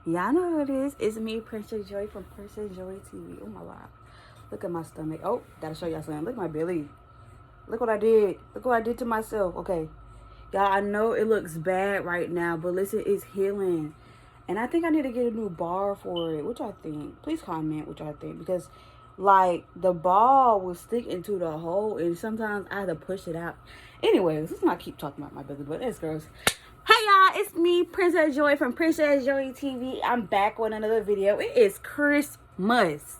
Y'all know who it is. It's me, Princess Joy from Princess Joey TV. Oh my god. Look at my stomach. Oh, gotta show y'all something. Look at my belly. Look what I did. Look what I did to myself. Okay. Y'all, I know it looks bad right now, but listen, it's healing. And I think I need to get a new bar for it. What y'all think? Please comment what y'all think. Because, like, the ball will stick into the hole, and sometimes I have to push it out. Anyways, let's not keep talking about my belly button. It's gross. Hey y'all, it's me, Princess Joy from Princess Joey TV. I'm back with another video. It is Christmas.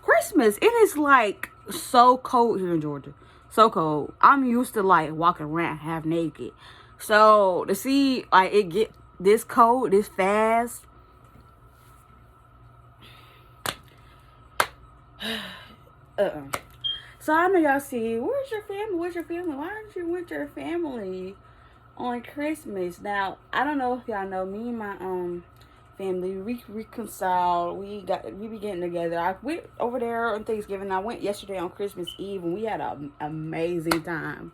It is like so cold here in Georgia. So cold. I'm used to like walking around half naked. So to see like it get this cold, this fast. So I know y'all see, where's your family? Where's your family? Why aren't you with your family on Christmas? Now, I don't know if y'all know, me and my family, we reconciled. We be getting together. I went over there on Thanksgiving. I went yesterday on Christmas Eve, and we had an amazing time.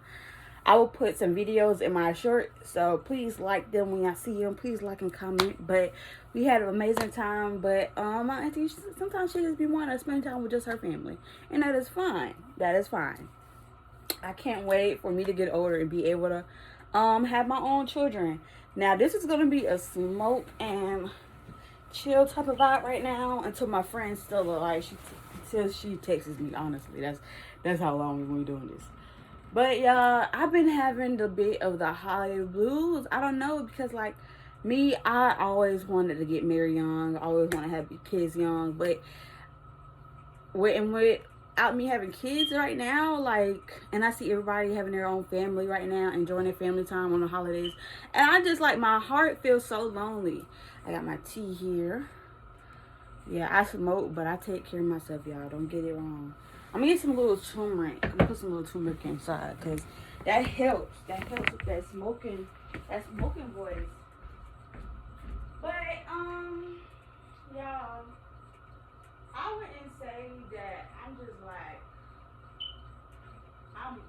I will put some videos in my short, so please like them when y'all see them. Please like and comment. But we had an amazing time. But my auntie, sometimes she just be wanting to spend time with just her family, and that is fine. That is fine. I can't wait for me to get older and be able to have my own children. Now this is gonna be a smoke and chill type of vibe right now until my friend still alive. Till she texts me. Honestly, that's how long we're gonna be doing this. But y'all, I've been having the bit of the holiday blues. I don't know, because like me, I always wanted to get married young. I always want to have kids young. But without me having kids right now, like, and I see everybody having their own family right now, enjoying their family time on the holidays, and I just like, my heart feels so lonely. I got my tea here. Yeah, I smoke, but I take care of myself, y'all. Don't get it wrong. I'm gonna get some little turmeric. I'm gonna put some little turmeric inside, because that helps. That helps with that smoking voice. But y'all, I wouldn't say that I'm just like, I'm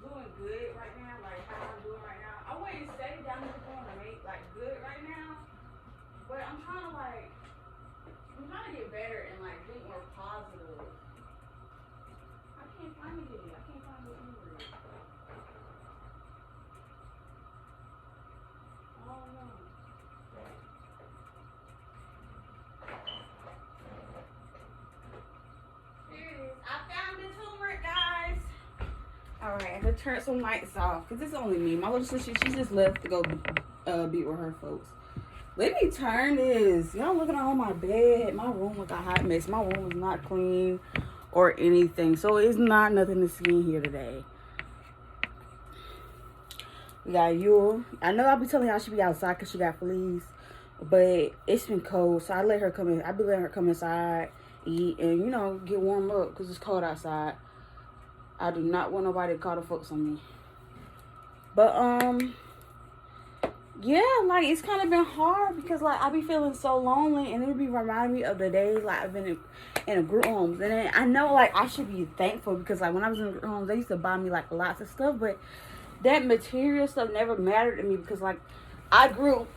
doing good right now, like how I'm doing right now. I wouldn't say that I'm just doing like good right now, but I'm trying to get better and like think more positive. I can't find it. I can't find it anywhere. Oh no. Here it is. I found the turmeric, guys. Alright, I have to turn some lights off, because it's only me. My little sister, she just left to go be with her folks. Let me turn this. Y'all looking at all my bed. My room was a hot mess. My room was not clean or anything. So it's not nothing to see in here today. We got Yule. I know I'll be telling y'all she be outside because she got fleas. But it's been cold. So I let her come in. I be letting her come inside, eat, and, you know, get warmed up because it's cold outside. I do not want nobody to call the folks on me. But, yeah, like, it's kind of been hard because, like, I be feeling so lonely, and it be reminding me of the days, like, I've been in a group homes. And then I know, like, I should be thankful because, like, when I was in group homes, they used to buy me, like, lots of stuff. But that material stuff never mattered to me because, like, I grew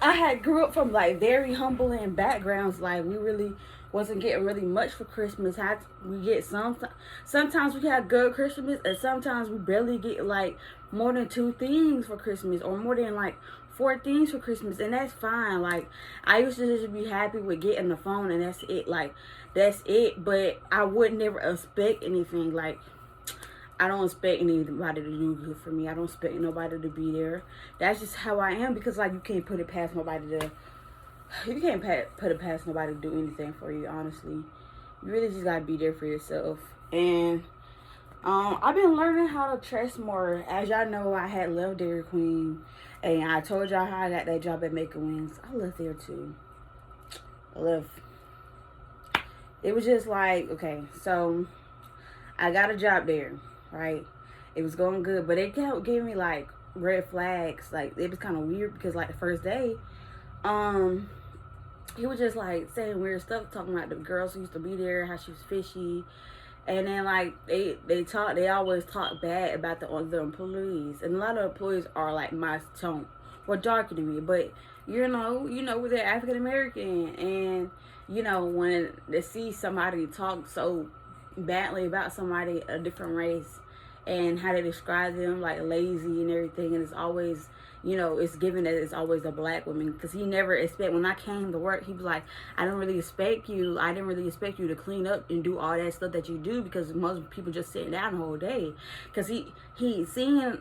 up from, like, very humbling backgrounds. Like, we really wasn't getting really much for Christmas. We get sometimes we had good Christmas, and sometimes we barely get, like, more than 2 things for Christmas, or more than, like, 4 things for Christmas, and that's fine. Like, I used to just be happy with getting the phone, and that's it. Like, that's it. But I would never expect anything. Like, I don't expect anybody to do good for me. I don't expect nobody to be there. That's just how I am, because, like, you can't put it past nobody to do anything for you, honestly. You really just gotta be there for yourself. And I've been learning how to trust more. As y'all know, I had left Dairy Queen, and I told y'all how I got that job at Making Wings. I left there too. It was just like, okay, so I got a job there, right? It was going good, but it kept giving me like red flags. Like, it was kind of weird because, like, the first day, he was just like saying weird stuff, talking about the girls who used to be there, how she was fishy. And then, like, they always talk bad about the employees. And a lot of employees are like my tone, or darker than me. But they're African American, and when they see somebody talk so badly about somebody a different race, and how they describe them like lazy and everything, and it's always it's given that it's always a black woman, because he never expect, when I came to work, he was like, I didn't really expect you to clean up and do all that stuff that you do, because most people just sitting down the whole day, because he seeing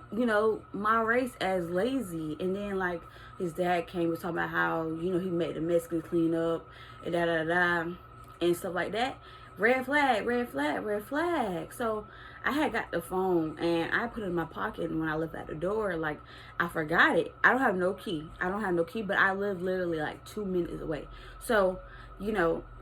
my race as lazy. And then like his dad came, was talking about how he made the Mexicans clean up and da da da and stuff like that. Red flag, red flag, red flag. So I had got the phone and I put it in my pocket, and when I left at the door, like, I forgot it. I don't have no key, but I live literally like 2 minutes away. So,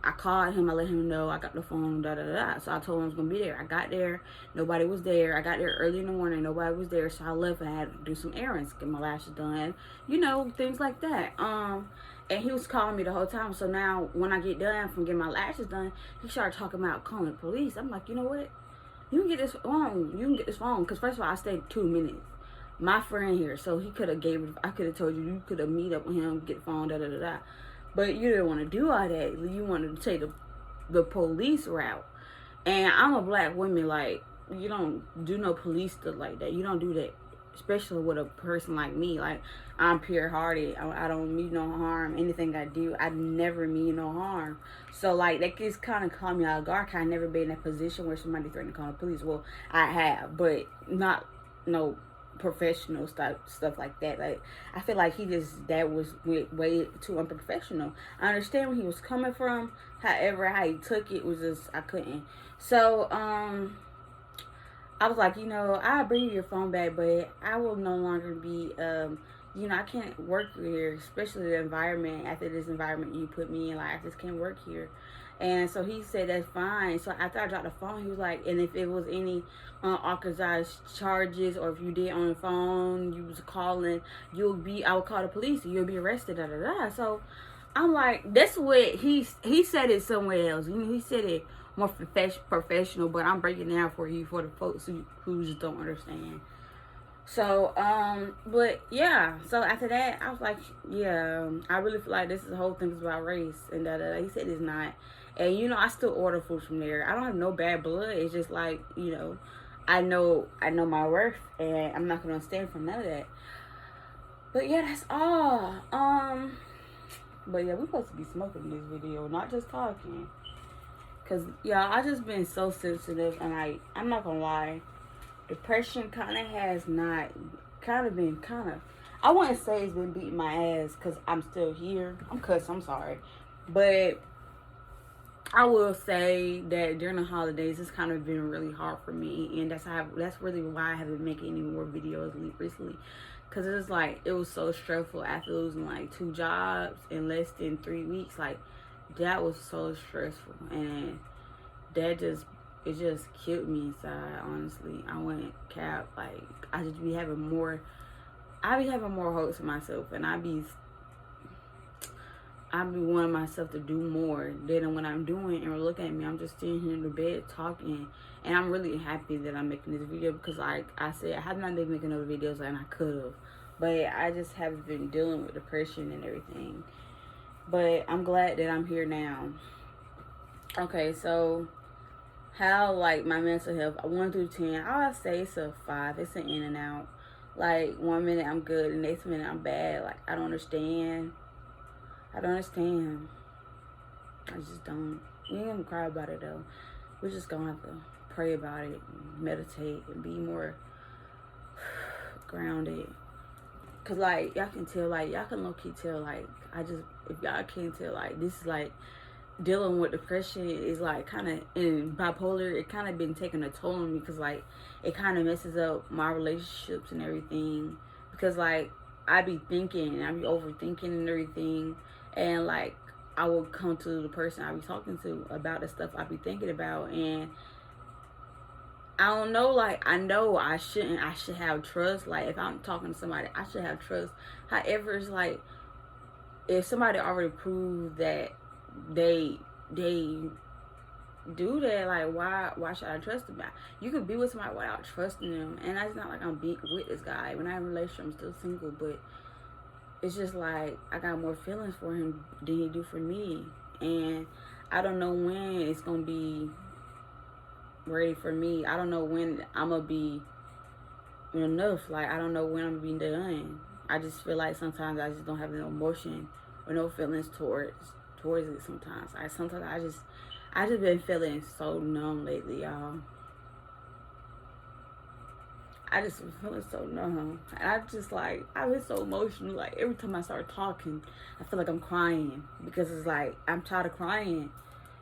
I called him, I let him know I got the phone, da da da. So I told him I was gonna be there. I got there, nobody was there. I got there early in the morning, nobody was there. So I left and I had to do some errands, get my lashes done, things like that. And he was calling me the whole time. So now when I get done from getting my lashes done, he started talking about calling the police. I'm like, you know what? You can get this phone. Because first of all, I stayed 2 minutes. My friend here, so he could have gave it. I could have told you could have meet up with him, get the phone, da da da da. But you didn't want to do all that. You wanted to take the police route. And I'm a black woman. Like, you don't do no police stuff like that. You don't do that. Especially with a person like me. Like, I'm pure-hearted. I don't mean no harm. Anything I do, I never mean no harm. So, like, that just kind of caught me out of guard. I never been in that position where somebody threatened to call the police. Well, I have, but not no professional stuff like that. Like, I feel like that was way too unprofessional. I understand where he was coming from. However, how he took it was just, I couldn't. So, I was like, I'll bring you your phone back, but I will no longer be, I can't work here, especially the environment, after this environment you put me in, like, I just can't work here. And so he said, that's fine. So after I dropped the phone, he was like, and if it was any unauthorized charges, or if you did on the phone, you was calling, I would call the police, and you'll be arrested, da da da. So I'm like, that's what he said it somewhere else. He said it more professional, but I'm breaking it down for you, for the folks who just don't understand. So, but yeah, so after that, I was like, yeah, I really feel like this whole thing is about race, and da da da. He said it's not. And I still order food from there. I don't have no bad blood. It's just like, I know my worth, and I'm not gonna stand for none of that. But yeah, that's all. But yeah, we're supposed to be smoking this video, not just talking. Cause I just been so sensitive, and I'm not gonna lie, depression kind of been I wouldn't say it's been beating my ass, cause I'm still here. I'm sorry, but I will say that during the holidays, it's kind of been really hard for me, and that's really why I haven't been making any more videos recently. Cause it's like, it was so stressful after losing like 2 jobs in less than 3 weeks. Like, that was so stressful, and it just killed me inside, honestly. I went cap. Like, I be having more hopes for myself, and I be wanting myself to do more than what I'm doing. And look at me, I'm just sitting here in the bed talking, and I'm really happy that I'm making this video, because like I said, I have not been making other videos, and I could have, but I just haven't been dealing with depression and everything. But I'm glad that I'm here now. Okay, so how, like, my mental health, 1 through 10, I'll say it's a 5. It's an in and out. Like, 1 minute I'm good, the next minute I'm bad. Like, I don't understand. I just don't. We ain't gonna cry about it, though. We're just gonna have to pray about it, meditate, and be more grounded. Cause, like, y'all can tell, like, y'all can low-key tell, like, if y'all can't tell, like, this is, like, dealing with depression is, like, kind of, in bipolar, it kind of been taking a toll on me, because, like, it kind of messes up my relationships and everything, because, like, I be thinking, and I be overthinking and everything, and, like, I will come to the person I be talking to about the stuff I be thinking about, and I don't know, like, I know I should have trust. Like, if I'm talking to somebody, I should have trust. However, it's like, if somebody already proved that they do that, like, why should I trust them? You could be with somebody without trusting them, and that's not like I'm with this guy. When I'm in a relationship, I'm still single, but it's just like I got more feelings for him than he do for me, and I don't know when it's gonna be ready for me. I don't know when I'm gonna be enough. Like, I don't know when I'm gonna be done. I just feel like sometimes I just don't have no emotion or no feelings towards it. Sometimes I just been feeling so numb lately, y'all. I just been feeling so numb, and I just like I've been so emotional. Like, every time I start talking, I feel like I'm crying because it's like I'm tired of crying.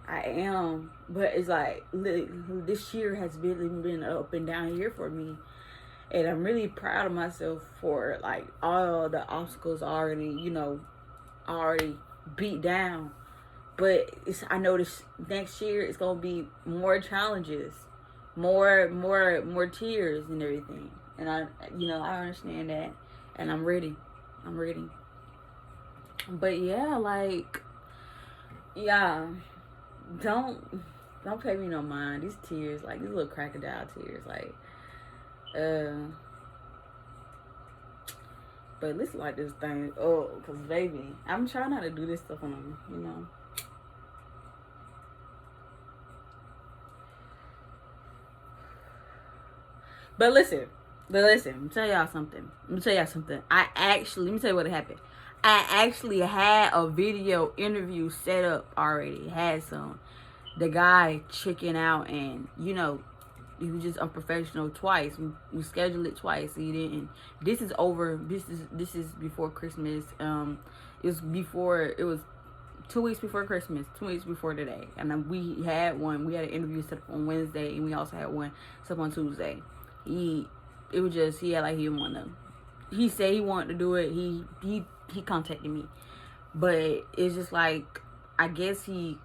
I am, but it's like this year has really been an up and down year for me, and I'm really proud of myself for like all the obstacles already beat down. But I know this next year it's gonna be more challenges, more tears and everything. And I understand that, and I'm ready. I'm ready. But yeah, like, yeah, don't pay me no mind. These tears, like these little crocodile tears, like, but let's like this thing. Oh, cause baby, I'm trying not to do this stuff on them. But listen, Let me tell y'all something. Let me tell you what happened. I actually had a video interview set up already. Had some. The guy checking out, and he was just unprofessional twice. We scheduled it twice. He didn't. This is over. This is before Christmas. It was 2 weeks before Christmas, 2 weeks before today. And then we had an interview set up on Wednesday, and we also had one set up on Tuesday. He didn't want to. He said he wanted to do it. He contacted me, but it's just like, I guess he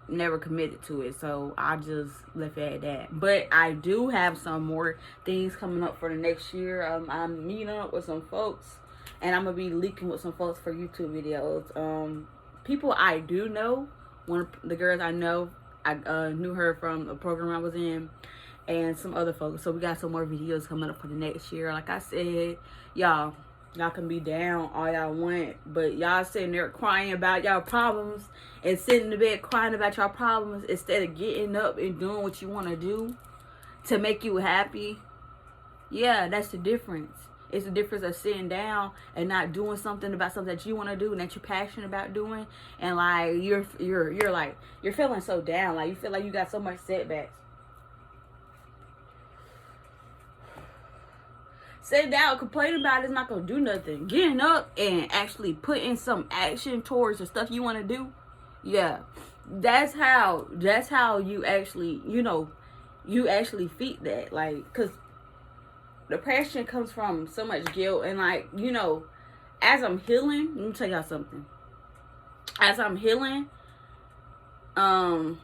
never committed to it, so I just left it at that. But I do have some more things coming up for the next year. I'm meeting up with some folks, and I'm gonna be leaking with some folks for YouTube videos. People I do know. One of the girls I know, I knew her from a program I was in, and some other folks. So we got some more videos coming up for the next year. Like I said, y'all can be down all y'all want, but y'all sitting there crying about y'all problems and sitting in the bed crying about y'all problems instead of getting up and doing what you want to do to make you happy. Yeah, that's the difference. It's the difference of sitting down and not doing something about something that you want to do and that you're passionate about doing, and like you're feeling so down, like you feel like you got so much setbacks. Sitting down, complaining about it is not gonna do nothing. Getting up and actually putting some action towards the stuff you want to do, yeah, that's how you actually you actually feed that. Like, cause depression comes from so much guilt, and like as I'm healing, let me tell y'all something. As I'm healing, somebody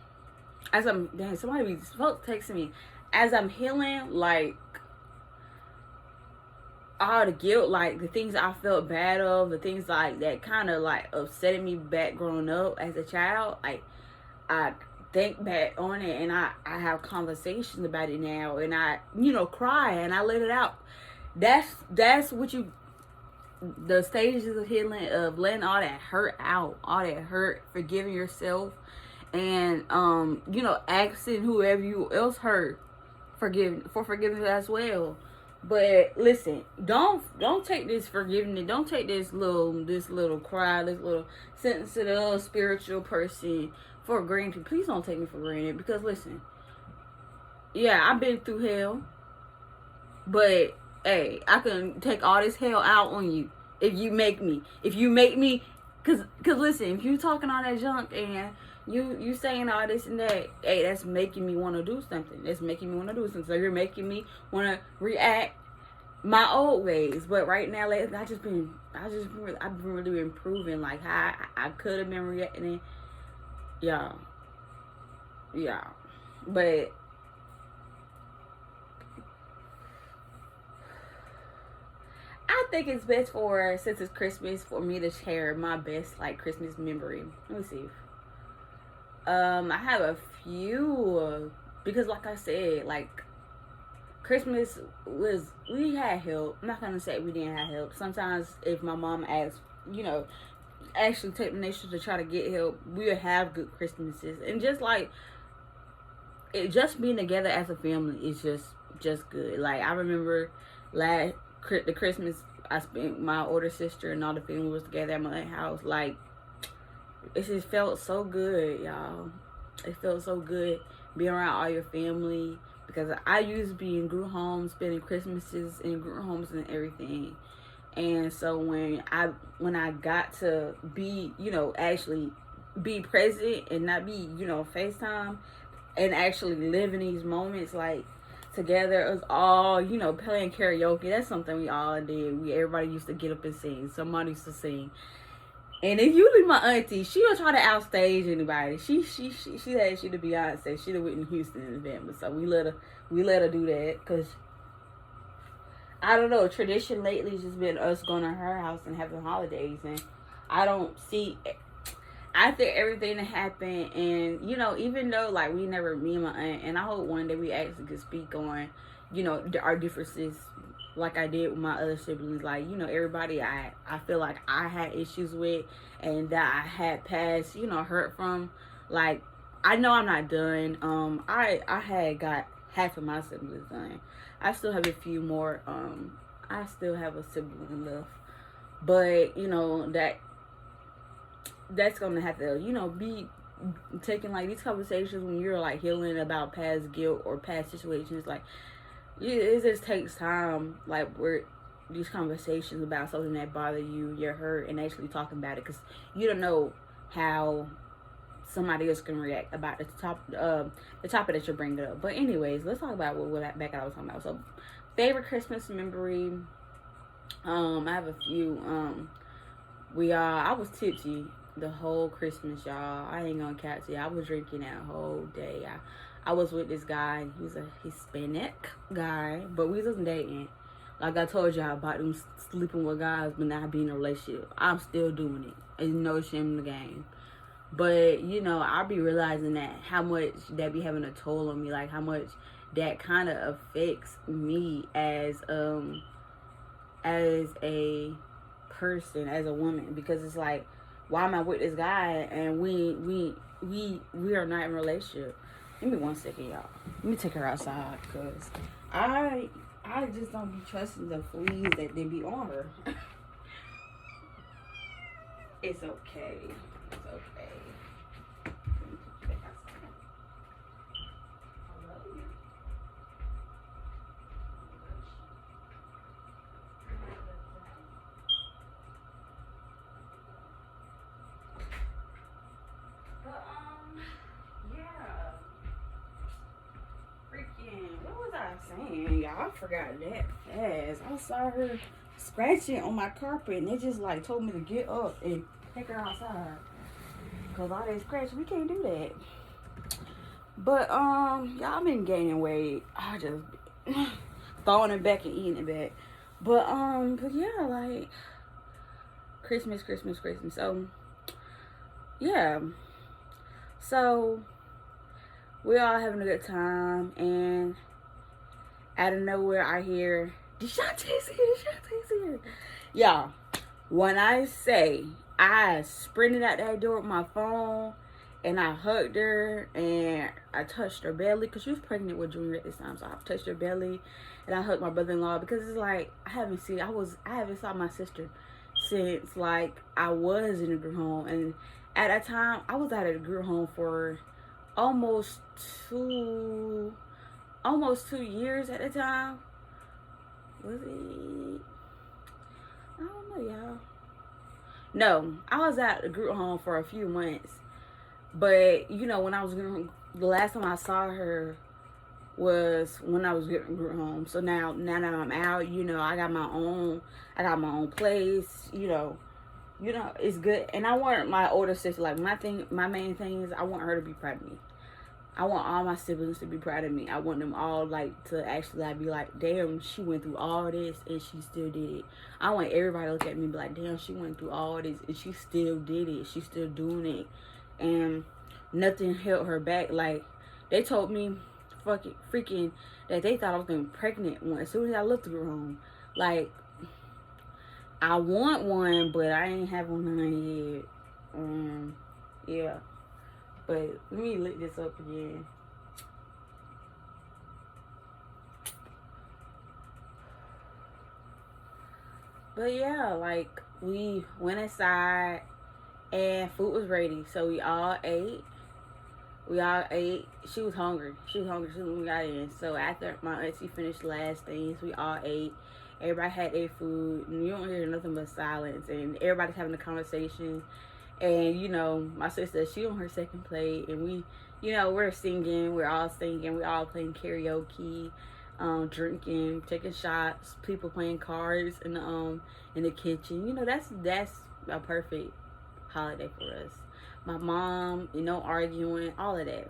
be texting me. As I'm healing, like, all the guilt, like the things I felt bad of, the things like that kind of like upsetting me back growing up as a child, like I think back on it, and I have conversations about it now, and I cry and I let it out. That's what the stages of healing, of letting all that hurt out, all that hurt, forgiving yourself, and asking whoever you else hurt forgiveness as well. But listen, don't take this forgiveness, don't take this little cry, this little sensitive spiritual person for granted. Please don't take me for granted, because listen, yeah, I've been through hell, but hey, I can take all this hell out on you if you make me, cause listen, if you talking all that junk and you saying all this and that, hey, that's making me want to do something. So you're making me want to react my old ways. But right now, like, I've been really improving, like how I could have been reacting. Yeah. But I think it's best since it's Christmas, for me to share my best like Christmas memory. Let me see. I have a few, because like I said, like Christmas we had help. I'm not gonna say we didn't have help. Sometimes if my mom asked you know, actually take the initiative to try to get help, we would have good Christmases. And just like it, just being together as a family is just good. Like I remember last the Christmas I spent my older sister and all the family was together at my house. Like it just felt so good, y'all. It felt so good being around all your family, because I used to be in group homes, spending Christmases in group homes and everything. And so when I got to be, actually be present and not be, FaceTime, and actually live in these moments like together, it was all, playing karaoke. That's something we all did. Everybody used to get up and sing. Somebody used to sing. And it's usually my auntie. She don't try to outstage anybody. She said she the Beyonce. She the Whitney Houston in the family. So we let her do that, because I don't know. Tradition lately has just been us going to her house and having holidays, and I don't see. I think everything that happened, and even though like me and my aunt, and I hope one day we actually could speak on, our differences, like I did with my other siblings. Like everybody I feel like I had issues with, and that I had past hurt from. Like I know I'm not done. I had got half of my siblings done. I still have a few more. I still have a sibling left, but that's gonna have to be taking like these conversations when you're like healing about past guilt or past situations. Like it just takes time, like where these conversations about something that bother you, you're hurt, and actually talking about it, because you don't know how somebody else can react about the topic that you're bringing up. But anyways, let's talk about what back I was talking about. So favorite Christmas memory, I have a few. I was tipsy the whole Christmas, y'all. I ain't gonna catch you. I was drinking that whole day. I was with this guy. He was a Hispanic guy, but we wasn't dating. Like I told y'all about them sleeping with guys but not being in a relationship. I'm still doing it. There's no shame in the game. But I'll be realizing that how much that be having a toll on me, like how much that kind of affects me as a person, as a woman, because it's like, why am I with this guy and we are not in a relationship? Give me 1 second, y'all. Let me take her outside, because I just don't be trusting the fleas that they be on her. It's okay. It's okay. Let me put you back outside. I love you. But yeah. Freaking, what was I saying, y'all? I forgot that fast. I saw her scratching on my carpet, and they just like told me to get up and take her outside, because all that scratching, we can't do that. But y'all been gaining weight. I just throwing it back and eating it back. But yeah, like Christmas. So yeah, so we're all having a good time, and out of nowhere I hear Deshante's here. Y'all, when I say I sprinted out that door with my phone, and I hugged her, and I touched her belly, because she was pregnant with Junior at this time. So I touched her belly, and I hugged my brother-in-law, because it's like I haven't saw my sister since like I was in a group home. And at that time I was out of the group home for almost 2 years at the time. Was it? I don't know, y'all. No, I was at the group home for a few months. But when I was the last time I saw her was when I was getting group home. So now that I'm out, I got my own place. It's good. And I want my older sister, like my main thing is I want her to be proud of me. I want all my siblings to be proud of me. I want them all like to actually like be like, damn, she went through all this and she still did it. I want everybody to look at me and be like, damn, she went through all this and she still did it. She's still doing it. And nothing held her back. Like, they told me freaking that they thought I was getting pregnant as soon as I left the room. Like, I want one, but I ain't having none yet. Yeah. But let me lit this up again. But yeah, like we went inside and food was ready, so we all ate. We all ate. She was hungry. She was hungry when we got in. So after my auntie finished the last things, we all ate. Everybody had their food, and you don't hear nothing but silence. And everybody's having a conversation. And you know, my sister, she on her second plate, and we, you know, we're singing. We're all singing. We're all playing karaoke, drinking, taking shots. People playing cards in the kitchen. You know, that's a perfect holiday for us. My mom, you know, arguing, all of that.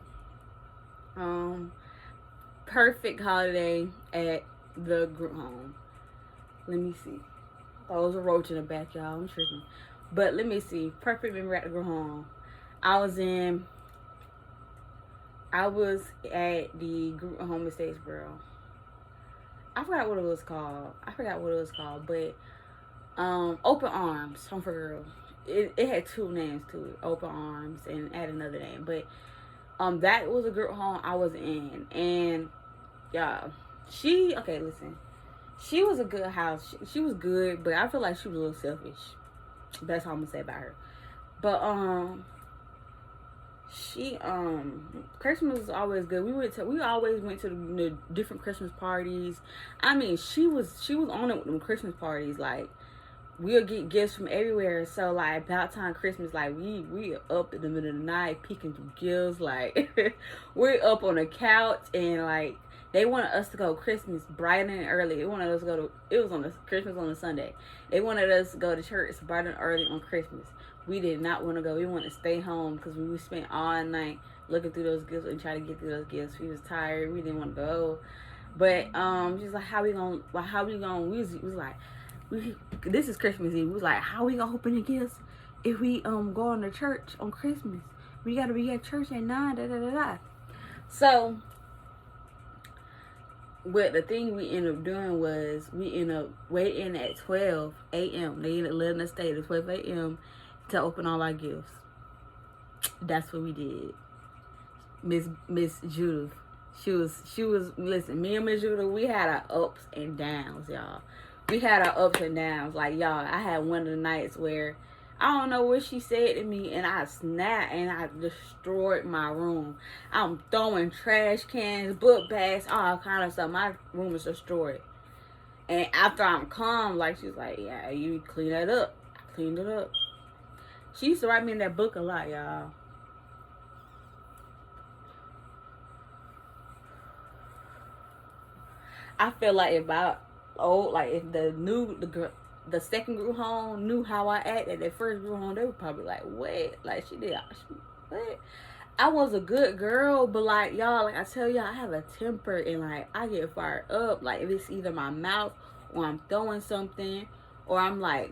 Um, Perfect holiday at the group home. Let me see. Oh, there's a roach in the back, y'all. I'm tripping. But let me see. Perfect memory at the group home. I was in. I was at the group home in Statesboro. I forgot what it was called. But Open Arms, Home for Girls. It had two names to it, Open Arms, and add another name. But that was a group home I was in, and yeah, listen, she was a good house. She was good, but I feel like she was a little selfish. That's all I'm gonna say about her. But she Christmas was always good. We always went to the different Christmas parties. I mean, she was on it with them Christmas parties. Like, we'll get gifts from everywhere. So like about time Christmas, like we are up in the middle of the night peeking through gifts. Like we're up on the couch, and like they wanted us to go Christmas bright and early. They wanted us to go to, it was on the Christmas on a Sunday. They wanted us to go to church bright and early on Christmas. We did not want to go. We wanted to stay home because we spent all night looking through those gifts and trying to get through those gifts. We was tired. We didn't want to go. But she's like, how we gonna we was like, this is Christmas Eve. We was like, how we gonna open the gifts if we go on to church on Christmas? We gotta be at church at 9. Da da da da. So, what the thing we ended up doing was we ended up waiting at 12 a.m. They ended up letting us stay at 12 a.m. to open all our gifts. That's what we did. Miss Judith. She was listen, me and Miss Judith, we had our ups and downs, y'all. We had our ups and downs. Like, y'all, I had one of the nights where I don't know what she said to me, and I snapped and I destroyed my room. I'm throwing trash cans, book bags, all kind of stuff. My room is destroyed. And after I'm calm, like, she's like, yeah, you clean that up. I cleaned it up. She used to write me in that book a lot, y'all. I feel like if the second group home knew how I acted, that first group home, they would probably like, what? Like, what? I was a good girl, but like, y'all, like I tell y'all, I have a temper, and like I get fired up. Like, if it's either my mouth or I'm throwing something, or I'm like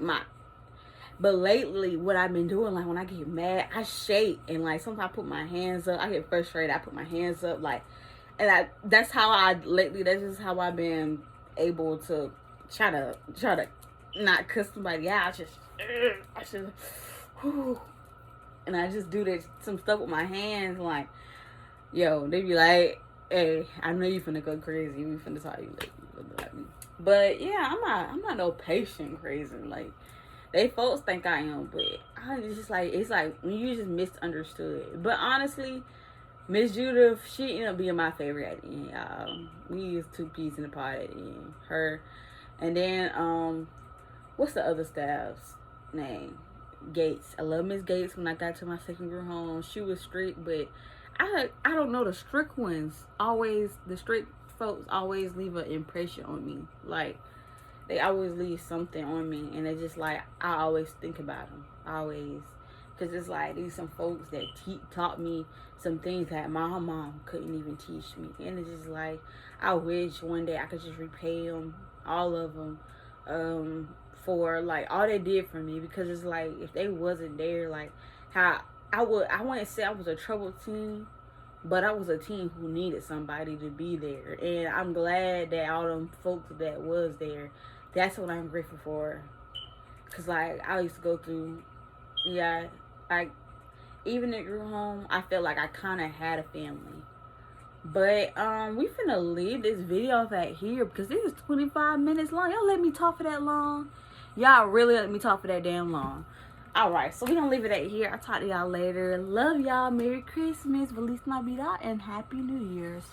But lately, what I've been doing, like when I get mad, I shake, and like sometimes I put my hands up. I get frustrated, I put my hands up, like, and that's just how I've been able to try to not cuss somebody out. I should, whew, and I just do this some stuff with my hands, like, yo, they be like, hey, I know you finna go crazy. We finna talk you like me. But yeah, I'm not no patient crazy. Like, they folks think I am, but it's like when you just misunderstood. But honestly, Miss Judith, she ended up being my favorite at the end, y'all. We used 2 peas in the pot at the end. Her, and then what's the other staff's name? Gates. I love Miss Gates. When I got to my second group home, she was strict, but I don't know, the strict folks always leave an impression on me. Like, they always leave something on me, and it's just like I always think about them. Always. Because it's like these some folks that taught me some things that my mom couldn't even teach me. And it's just like, I wish one day I could just repay them, all of them, for like all they did for me. Because it's like, if they wasn't there, like how I wouldn't say I was a troubled teen, but I was a teen who needed somebody to be there. And I'm glad that all them folks that was there, that's what I'm grateful for. Cause like I used to go through, yeah, like even at your home, I felt like I kind of had a family. But we finna leave this video off at here because this is 25 minutes long. Y'all let me talk for that long? Y'all really let me talk for that damn long. Alright, so we gonna leave it at here. I'll talk to y'all later. Love y'all. Merry Christmas. Feliz Navidad and Happy New Year's.